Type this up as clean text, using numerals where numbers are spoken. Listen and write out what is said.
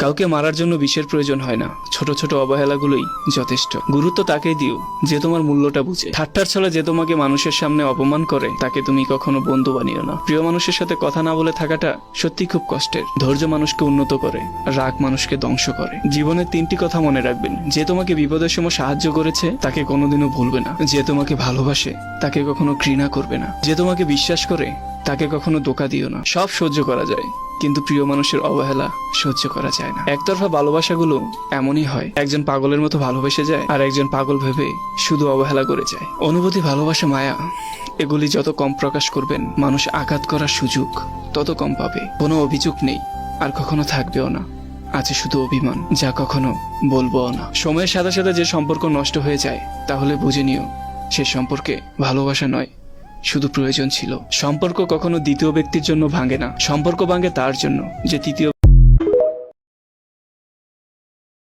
কাউকে মারার জন্য বিষের প্রয়োজন হয় না, ছোট ছোট অবহেলাগুলোই যথেষ্ট। গুরুত্ব তাকেই দিও যে তোমার মূল্যটা বুঝে। ঠাট্টার ছলে যে তোমাকে মানুষের সামনে অপমান করে তাকে তুমি কখনো বন্ধু বানিও না। প্রিয় মানুষের সাথে কথা না বলে থাকাটা সত্যি খুব কষ্টের। ধৈর্য মানুষকে উন্নত করে, রাগ মানুষকে ধ্বংস করে। জীবনের 3টি কথা মনে রাখবেন: যে তোমাকে বিপদের সময় সাহায্য করেছে তাকে কোনোদিনও ভুলবে না, যে তোমাকে ভালোবাসে তাকে কখনো ঘৃণা করবে না, যে তোমাকে বিশ্বাস করে তাকে কখনো ধোঁকা দিও না। সব সহ্য করা যায়, কিন্তু প্রিয় মানুষের অবহেলা সহ্য করা যায় না। একতরফা ভালোবাসাগুলো এমনই হয়, একজন পাগলের মতো ভালোবেসে যায় আর একজন পাগল ভেবে শুধু অবহেলা করে যায়। অনুভূতি, ভালোবাসা, মায়া এগুলি যত কম প্রকাশ করবেন, মানুষ আঘাত করার সুযোগ তত কম পাবে। কোনো অভিযোগ নেই, আর কখনো থাকবেও না। আছে শুধু অভিমান, যা কখনো বলবোও না। সময়ের সাথে সাথে যে সম্পর্ক নষ্ট হয়ে যায়, তাহলে বুঝে নিও সে সম্পর্কে ভালোবাসা নয়, শুধু প্রয়োজন ছিল। সম্পর্ক কখনো দ্বিতীয় ব্যক্তির জন্য ভাঙে না, সম্পর্ক ভাঙে তার জন্য যে তৃতীয়